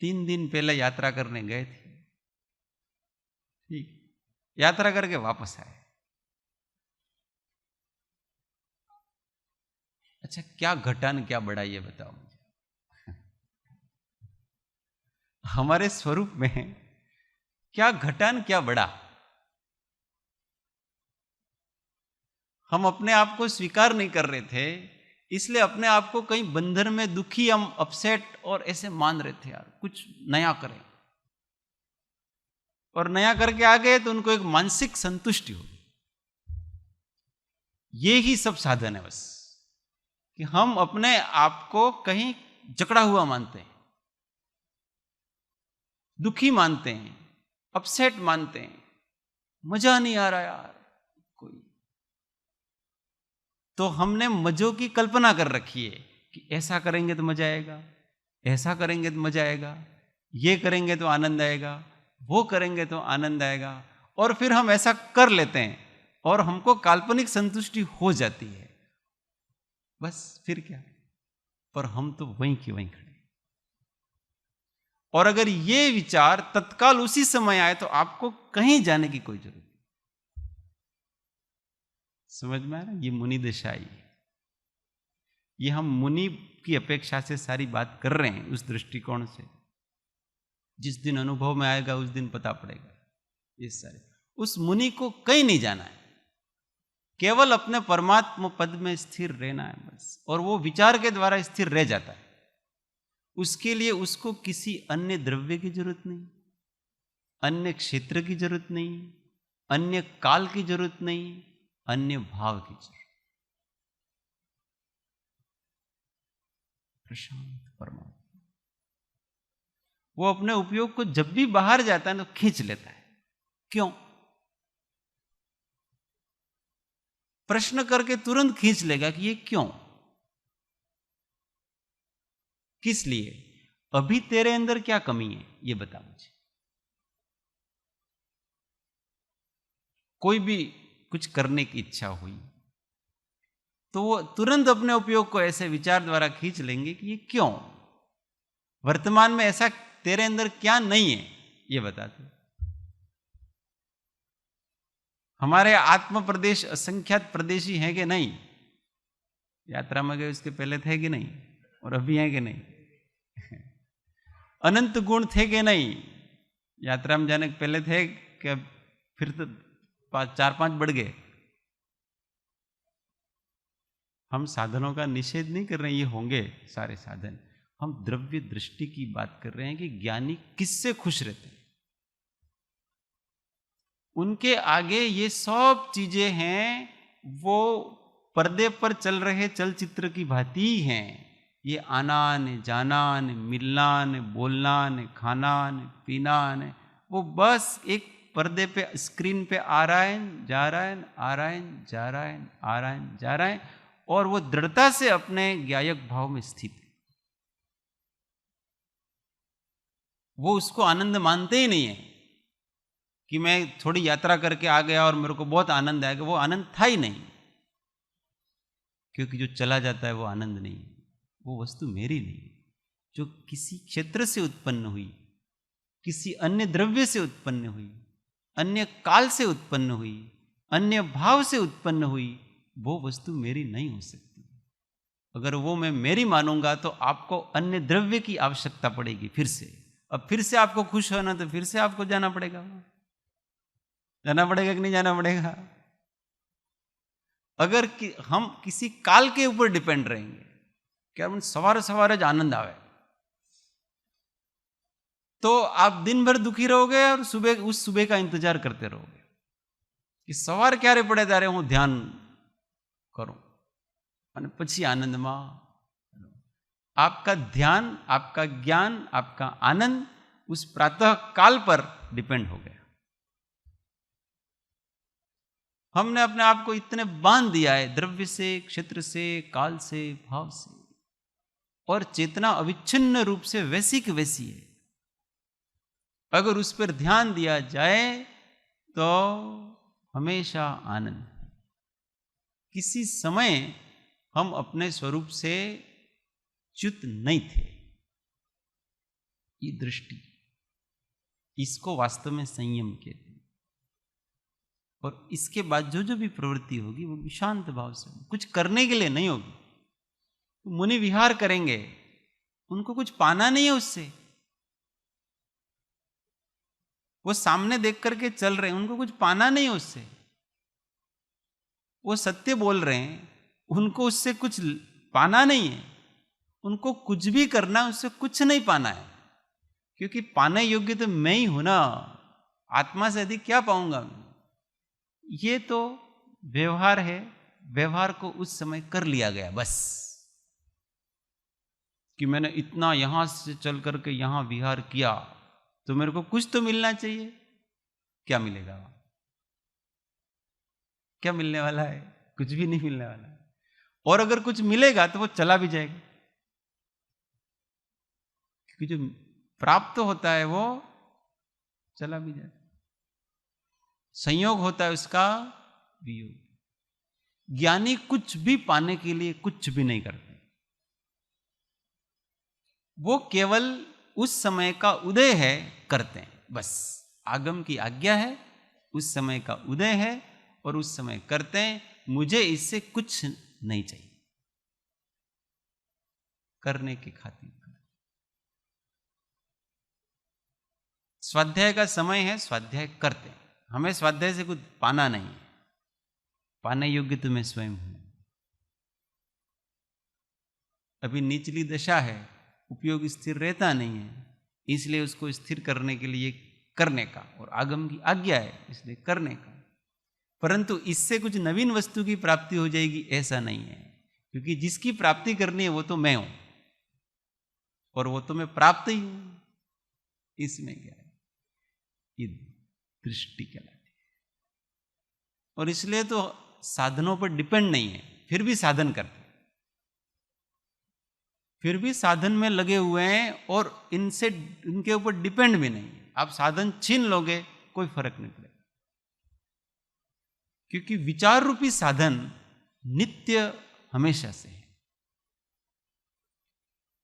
3 दिन पहले यात्रा करने गए थे, ठीक, यात्रा करके वापस आए। अच्छा, क्या घटा न क्या बढ़ा ये बताओ मुझे। हमारे स्वरूप में क्या घटा न क्या बढ़ा? हम अपने आप को स्वीकार नहीं कर रहे थे, इसलिए अपने आप को कहीं बंधन में दुखी, हम अपसेट और ऐसे मान रहे थे, यार कुछ नया करें। और नया करके आ गए तो उनको एक मानसिक संतुष्टि होगी। ये ही सब साधन है बस, कि हम अपने आप को कहीं जकड़ा हुआ मानते हैं, दुखी मानते हैं, अपसेट मानते हैं, मजा नहीं आ रहा यार कोई। तो हमने मजों की कल्पना कर रखी है कि ऐसा करेंगे तो मजा आएगा, ऐसा करेंगे तो मजा आएगा, ये करेंगे तो आनंद आएगा, वो करेंगे तो आनंद आएगा। और फिर हम ऐसा कर लेते हैं और हमको काल्पनिक संतुष्टि हो जाती है, बस फिर क्या। पर हम तो वहीं के वहीं खड़े। और अगर ये विचार तत्काल उसी समय आए तो आपको कहीं जाने की कोई जरूरत नहीं। समझ में आ रहा है? ये मुनि दशा आई है। ये हम मुनि की अपेक्षा से सारी बात कर रहे हैं उस दृष्टिकोण से। जिस दिन अनुभव में आएगा उस दिन पता पड़ेगा। ये सारे उस मुनि को कहीं नहीं जाना है, केवल अपने परमात्मा पद में स्थिर रहना है बस। और वो विचार के द्वारा स्थिर रह जाता है। उसके लिए उसको किसी अन्य द्रव्य की जरूरत नहीं, अन्य क्षेत्र की जरूरत नहीं, अन्य काल की जरूरत नहीं, अन्य भाव की जरूरत। प्रशांत परमात्मा वो अपने उपयोग को जब भी बाहर जाता है तो खींच लेता है। क्यों? प्रश्न करके तुरंत खींच लेगा कि ये क्यों, किस लिए, अभी तेरे अंदर क्या कमी है ये बता मुझे। कोई भी कुछ करने की इच्छा हुई तो वो तुरंत अपने उपयोग को ऐसे विचार द्वारा खींच लेंगे कि ये क्यों, वर्तमान में ऐसा तेरे अंदर क्या नहीं है ये बता दो। हमारे आत्म प्रदेश असंख्यात प्रदेशी हैं कि नहीं? यात्रा में गए उसके पहले थे कि नहीं, और अभी हैं कि नहीं? अनंत गुण थे कि नहीं? यात्रा में जाने के पहले थे कि फिर तो 4-5 बढ़ गए? हम साधनों का निषेध नहीं कर रहे हैं, ये होंगे सारे साधन। हम द्रव्य दृष्टि की बात कर रहे हैं कि ज्ञानी किससे खुश रहते हैं। उनके आगे ये सब चीजें हैं वो पर्दे पर चल रहे चलचित्र की भांति ही हैं। ये आना न जाना न मिलना न बोलना न खाना न पीना न, वो बस एक पर्दे पे स्क्रीन पे आ रहा है, जा रहा है, आ रहा है, जा रहा है, आ रहा है, जा रहा है, और वो दृढ़ता से अपने ज्ञायक भाव में स्थित है। वो उसको आनंद मानते ही नहीं है कि मैं थोड़ी यात्रा करके आ गया और मेरे को बहुत आनंद आएगा। वो आनंद था ही नहीं, क्योंकि जो चला जाता है वो आनंद नहीं है। वो वस्तु मेरी नहीं है, जो किसी क्षेत्र से उत्पन्न हुई, किसी अन्य द्रव्य से उत्पन्न हुई, अन्य काल से उत्पन्न हुई, अन्य भाव से उत्पन्न हुई, वो वस्तु मेरी नहीं हो सकती। अगर वो मैं मेरी मानूंगा तो आपको अन्य द्रव्य की आवश्यकता पड़ेगी फिर से। अब फिर से आपको खुश होना तो फिर से आपको जाना पड़ेगा। जाना पड़ेगा कि नहीं जाना पड़ेगा? अगर हम किसी काल के ऊपर डिपेंड रहेंगे, क्या सवार सवार आनंद आवे, तो आप दिन भर दुखी रहोगे और सुबह उस सुबह का इंतजार करते रहोगे कि सवार क्यारे पड़े तारे हूं ध्यान करूं અને પછી આનંદમાં। आपका ध्यान, आपका ज्ञान, आपका आनंद उस प्रातः काल पर डिपेंड हो गया। हमने अपने आप को इतने बांध दिया है द्रव्य से, क्षेत्र से, काल से, भाव से, और चेतना अविच्छिन्न रूप से वैसी की वैसी है। अगर उस पर ध्यान दिया जाए तो हमेशा आनंद। किसी समय हम अपने स्वरूप से च्युत नहीं थे। ये दृष्टि, इसको वास्तव में संयम कहते हैं। और इसके बाद जो जो भी प्रवृत्ति होगी वो भी शांत भाव से, कुछ करने के लिए नहीं होगी। मुनि विहार करेंगे, उनको कुछ पाना नहीं है उससे। वो सामने देख करके चल रहे हैं, उनको कुछ पाना नहीं है उससे। वो सत्य बोल रहे हैं, उनको उससे कुछ पाना नहीं है। उनको कुछ भी करना, उससे कुछ नहीं पाना है, क्योंकि पाने योग्य तो मैं ही हूं ना। आत्मा से अधिक क्या पाऊंगा मैं? ये तो व्यवहार है, व्यवहार को उस समय कर लिया गया बस, कि मैंने इतना यहां से चल करके यहां विहार किया तो मेरे को कुछ तो मिलना चाहिए। क्या मिलेगा? क्या मिलने वाला है? कुछ भी नहीं मिलने वाला है। और अगर कुछ मिलेगा तो वो चला भी जाएगा, क्योंकि जो प्राप्त होता है वो चला भी जाएगा। संयोग होता है उसका वियोग। ज्ञानी कुछ भी पाने के लिए कुछ भी नहीं करते। वो केवल उस समय का उदय है करते हैं बस। आगम की आज्ञा है, उस समय का उदय है और उस समय करते हैं। मुझे इससे कुछ नहीं चाहिए करने की खातिर। स्वाध्याय का समय है, स्वाध्याय करते हैं। हमें स्वाध्याय से कुछ पाना नहीं है, पाने योग्य तो मैं स्वयं हूं। अभी निचली दशा है, उपयोग स्थिर रहता नहीं है, इसलिए उसको स्थिर करने के लिए करने का, और आगम की आज्ञा है इसलिए करने का। परंतु इससे कुछ नवीन वस्तु की प्राप्ति हो जाएगी ऐसा नहीं है, क्योंकि जिसकी प्राप्ति करनी है वो तो मैं हूं और वो तो मैं प्राप्त ही हूं। इसमें क्या है, ये दृष्टि कहलाती है। और इसलिए तो साधनों पर डिपेंड नहीं है, फिर भी साधन करते, फिर भी साधन में लगे हुए हैं और इनसे इनके ऊपर डिपेंड भी नहीं है। आप साधन छीन लोगे कोई फर्क नहीं पड़ेगा, क्योंकि विचार रूपी साधन नित्य हमेशा से है।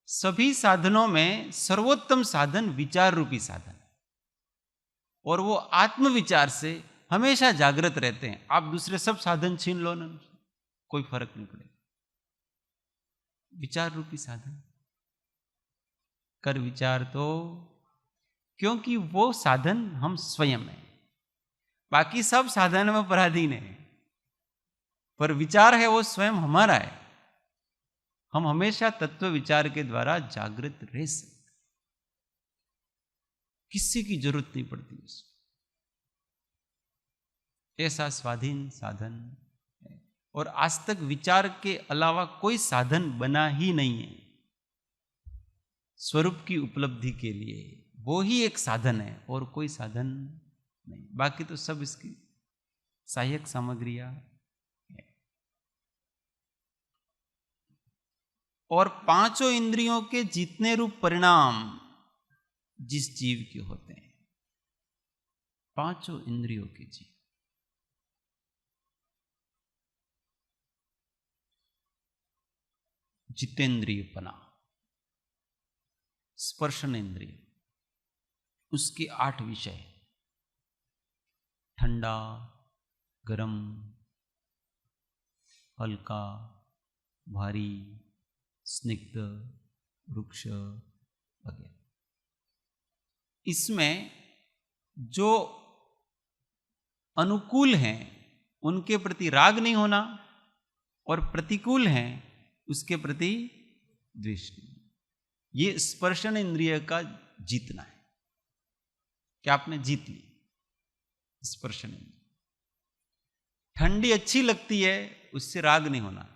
सभी साधनों में सर्वोत्तम साधन विचार रूपी साधन है और वो आत्मविचार से हमेशा जागृत रहते हैं। आप दूसरे सब साधन छीन लो ना, कोई फर्क नहीं पड़ेगा। विचार रूपी साधन कर विचार तो, क्योंकि वो साधन हम स्वयं हैं, बाकी सब साधन में पराधीन है, पर विचार है वो स्वयं हमारा है। हम हमेशा तत्व विचार के द्वारा जागृत रह सकते, किसी की जरूरत नहीं पड़ती उसको। ऐसा स्वाधीन साधन है और आज तक विचार के अलावा कोई साधन बना ही नहीं है। स्वरूप की उपलब्धि के लिए वो ही एक साधन है और कोई साधन नहीं, बाकी तो सब इसकी सहायक सामग्रियां है। और पांचों इंद्रियों के जीतने रूप परिणाम जिस जीव के होते हैं, पांचों इंद्रियों के जीव, जितेंद्रियपना, स्पर्शन इंद्रिय, उसके 8 विषय, ठंडा, गरम, हल्का, भारी, स्निग्ध, रुक्ष वगैरह। इसमें जो अनुकूल हैं उनके प्रति राग नहीं होना और प्रतिकूल हैं उसके प्रति द्वेष नहीं। ये स्पर्शन इंद्रिय का जीतना है कि आपने जीत ली स्पर्शन इंद्रिय। ठंडी अच्छी लगती है उससे राग नहीं होना,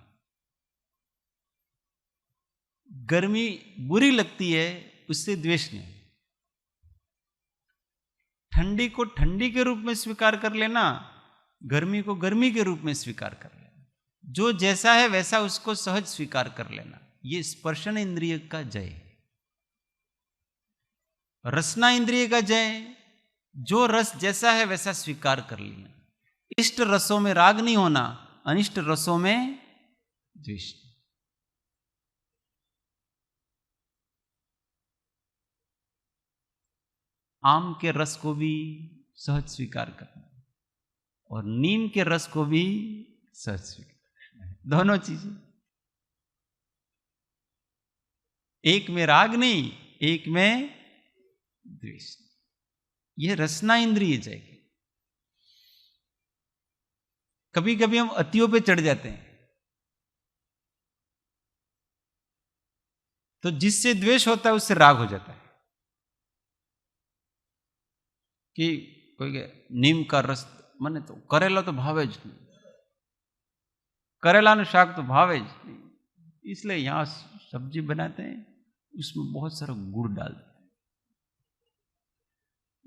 गर्मी बुरी लगती है उससे द्वेष नहीं होना। ठंडी को ठंडी के रूप में स्वीकार कर लेना, गर्मी को गर्मी के रूप में स्वीकार कर लेना, जो जैसा है वैसा उसको सहज स्वीकार कर लेना, ये स्पर्शन इंद्रिय का जय है। रसना इंद्रिय का जय, जो रस जैसा है वैसा स्वीकार कर लेना। इष्ट रसों में राग नहीं होना, अनिष्ट रसों में द्वेष। आम के रस को भी सहज स्वीकार करना और नीम के रस को भी सहज स्वीकार करना, दोनों चीजें। एक में राग नहीं, एक में द्वेष। यह रसना इंद्रिय जय। कभी कभी हम अतियों पे चढ़ जाते हैं, तो जिससे द्वेष होता है उससे राग हो जाता है कि कोई नीम का रस मने तो करेला तो भावे ज नहीं, करेला नु शाक तो भावे ज नहीं, इसलिए यहां सब्जी बनाते हैं उसमें बहुत सारा गुड़ डालते हैं।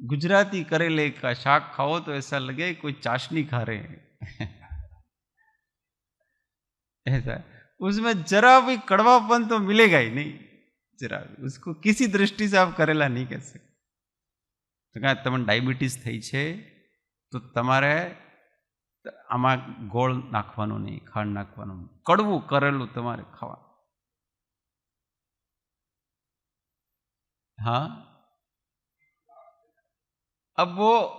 गुजराती करेले का शाक खाओ तो ऐसा लगे कोई चाशनी खा रहे हैं ऐसा, उसमें जरा भी कड़वापन तो मिलेगा ही नहीं, जरा भी। उसको किसी दृष्टि से आप करेला नहीं कह सकते। तो क्या तमने डायबिटीज થઈ છે તો તમારે આમાં ગોળ નાખવાનો નહીં, ખાંડ નાખવાનું, કડવું કરેલું તમારે ખાવા। हाँ, अब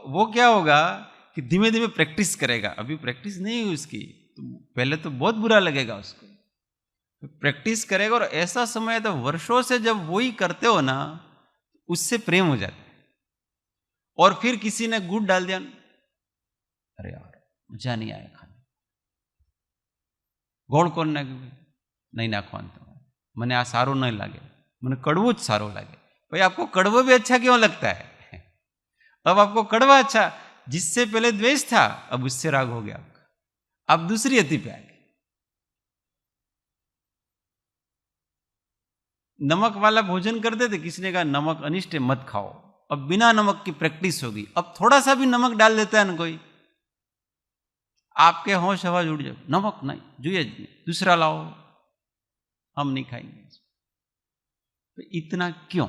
वो क्या होगा कि धीमे धीमे प्रैक्टिस करेगा। अभी प्रैक्टिस नहीं हुई उसकी, तो पहले तो बहुत बुरा लगेगा उसको, तो प्रैक्टिस करेगा और ऐसा समय तो वर्षों से जब वही करते हो ना, उससे प्रेम हो जाता है। और फिर किसी ने गुड़ डाल दिया, अरे यार मजा नहीं आया खाने, गोड़ कोण नहीं नाखवान, मने आ सारो नहीं लागे, मने कड़वो ज सारो लागे। भाई आपको कड़वो भी अच्छा क्यों लगता है? अब आपको कड़वा अच्छा, जिससे पहले द्वेष था अब उससे राग हो गया आपका, अब दूसरी अति पे आ गए। नमक वाला भोजन करते थे, किसी ने कहा नमक अनिष्ट है मत खाओ, अब बिना नमक की प्रैक्टिस होगी, अब थोड़ा सा भी नमक डाल देता है ना कोई, आपके होश हवास उड़ जाए, नमक नहीं जुए दूसरा लाओ, हम नहीं खाएंगे। तो इतना क्यों?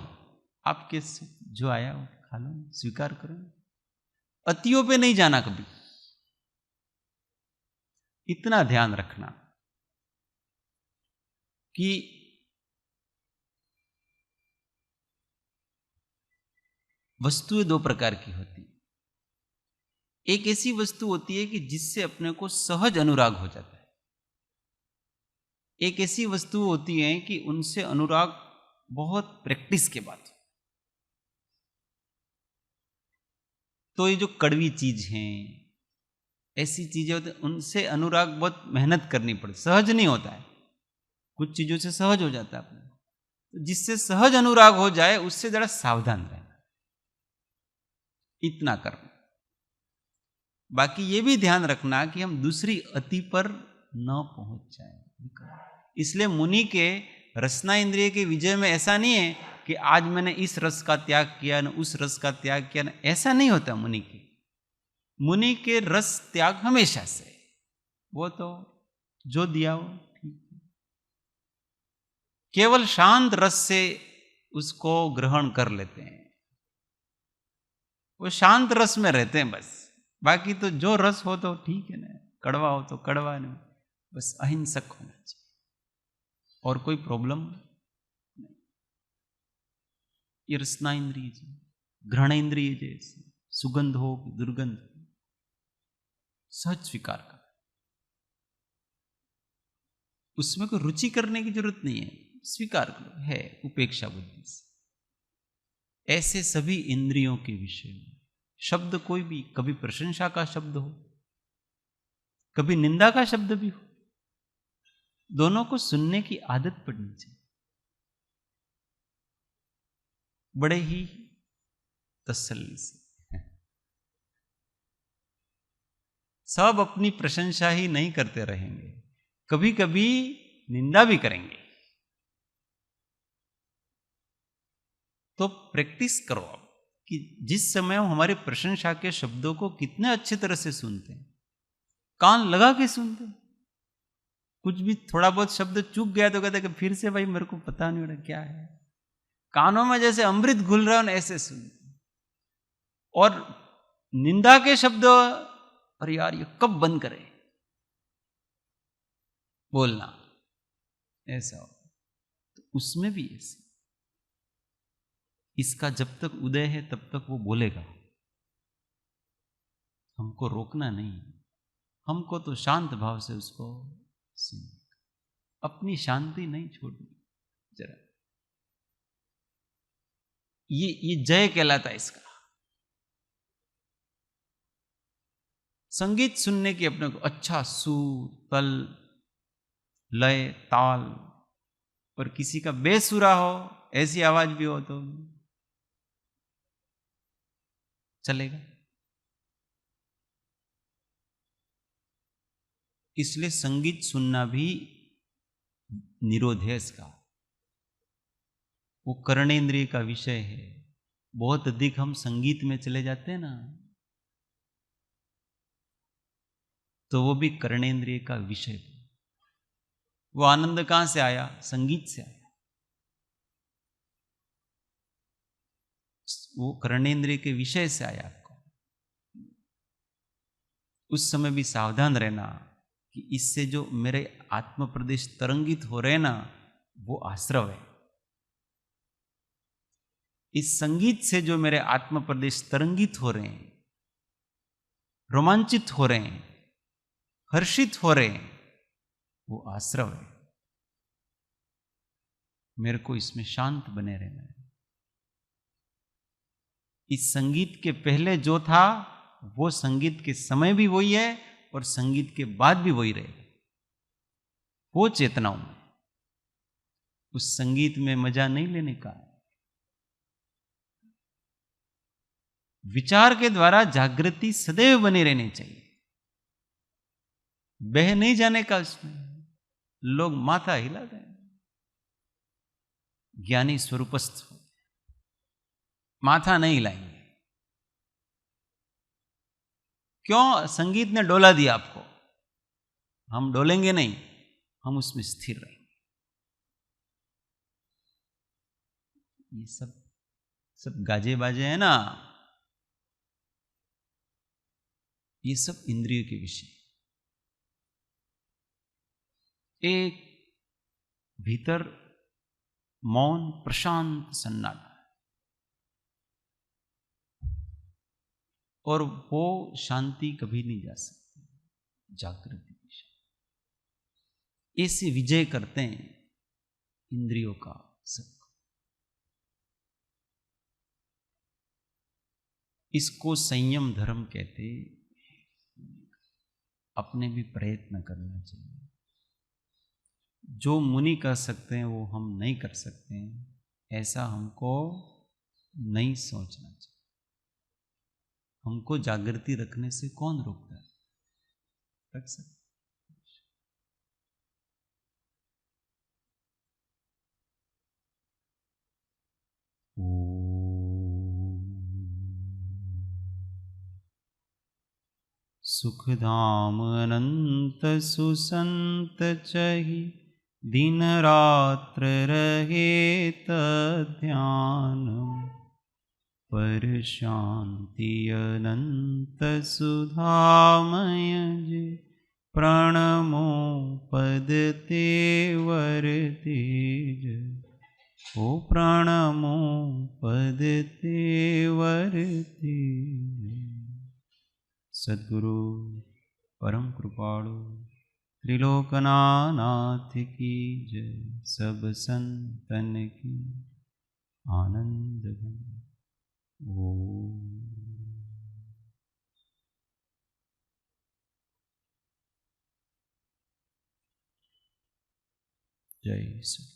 आपके जो आया वो खा लो, स्वीकार करो, अतियों पे नहीं जाना कभी। इतना ध्यान रखना कि वस्तुएं दो प्रकार की होती। एक ऐसी वस्तु होती है कि जिससे अपने को सहज अनुराग हो जाता है, एक ऐसी वस्तु होती है कि उनसे अनुराग बहुत प्रैक्टिस के बाद। तो ये जो कड़वी चीज हैं, ऐसी चीजें होती हैं, उनसे अनुराग बहुत मेहनत करनी पड़ती, सहज नहीं होता है। कुछ चीजों से सहज हो जाता है अपने, तो जिससे सहज अनुराग हो जाए उससे जरा सावधान रहना, इतना करना। बाकी ये भी ध्यान रखना कि हम दूसरी अति पर न पहुंच जाए। इसलिए मुनि के रसना इंद्रिय के विजय में ऐसा नहीं है कि आज मैंने इस रस का त्याग किया न उस रस का त्याग किया, न ऐसा नहीं होता। मुनि के रस त्याग हमेशा से, वो तो जो दिया हो ठीक है, केवल शांत रस से उसको ग्रहण कर लेते हैं, वो शांत रस में रहते हैं बस। बाकी तो जो रस हो तो ठीक है ना, कड़वा हो तो कड़वा, नहीं बस अहिंसक होना चाहिए और कोई प्रॉब्लम नहीं। ये रसना इंद्रिय, घ्राण इंद्रिय जैसे सुगंध हो दुर्गंध सहज स्वीकार कर, उसमें कोई रुचि करने की जरूरत नहीं है, स्वीकार करो, है उपेक्षा बुद्धि से। ऐसे सभी इंद्रियों के विषय में शब्द कोई भी, कभी प्रशंसा का शब्द हो, कभी निंदा का शब्द भी हो, दोनों को सुनने की आदत पड़नी चाहिए, बड़े ही तसल्ली से। सब अपनी प्रशंसा ही नहीं करते रहेंगे, कभी कभी निंदा भी करेंगे। तो प्रैक्टिस करो आप कि जिस समय हम हमारे प्रशंसा के शब्दों को कितने अच्छी तरह से सुनते हैं, कान लगा के सुनते हैं। कुछ भी थोड़ा बहुत शब्द चूक गया तो कहते कि फिर से भाई मेरे को पता नहीं हो रहा क्या है, कानों में जैसे अमृत घुल रहा है ऐसे सुनते। और निंदा के शब्द, अरे यार ये कब बंद करें बोलना, ऐसा हो तो उसमें भी ऐसे, इसका जब तक उदय है तब तक वो बोलेगा, हमको रोकना नहीं, हमको तो शांत भाव से उसको सुन, अपनी शांति नहीं छोड़नी जरा। ये जय कहलाता है इसका। संगीत सुनने की अपने को अच्छा सुर, तल, लय, ताल, और किसी का बेसुरा हो, ऐसी आवाज भी हो तो चलेगा। इसलिए संगीत सुनना भी निरोध है इसका, वो कर्णेंद्रिय का विषय है। बहुत अधिक हम संगीत में चले जाते हैं ना, तो वो भी कर्णेंद्रिय का विषय है। वो आनंद कहां से आया? संगीत से आया। वो कर्णेंद्रिय के विषय से आया आपको। उस समय भी सावधान रहना कि इससे जो मेरे आत्म प्रदेश तरंगित हो रहे ना, वो आश्रव है। इस संगीत से जो मेरे आत्म प्रदेश तरंगित हो रहे हैं, रोमांचित हो रहे हैं, हर्षित हो रहे हैं, वो आश्रव है। मेरे को इसमें शांत बने रहना है। इस संगीत के पहले जो था वो संगीत के समय भी वही है और संगीत के बाद भी वही रहेगा। वो चेतनाओं में, उस संगीत में मजा नहीं लेने का, विचार के द्वारा जागृति सदैव बनी रहनी चाहिए, बह नहीं जाने का उसमें। लोग माथा हिला दें, ज्ञानी स्वरूपस्थ हो, माथा नहीं हिलाएंगे। क्यों? संगीत ने डोला दिया आपको, हम डोलेंगे नहीं, हम उसमें स्थिर रहेंगे। ये सब गाजे बाजे है ना, ये सब इंद्रियों के विषय। एक भीतर मौन प्रशांत सन्नाटा, और वो शांति कभी नहीं जा सकती, जागृति की शांति। ऐसे विजय करते हैं इंद्रियों का सब। इसको संयम धर्म कहते। अपने भी प्रयत्न करना चाहिए। जो मुनि कर सकते हैं वो हम नहीं कर सकते हैं, ऐसा हमको नहीं सोचना चाहिए। हमको जागृति रखने से कौन रोकता है? रख सकते। सुखधाम अनंत सुसंत चहि, दिन रात्र रहे तध्यान। पर शांति अनंत सुधामय जे, प्रणमो पद तेवर तेज। ओ प्रणमो पद तेवर तेज। सद्गुरु परम कृपाणु त्रिलोकनाथ की जय। सब संतन की आनंद घन। ओम। जय श्री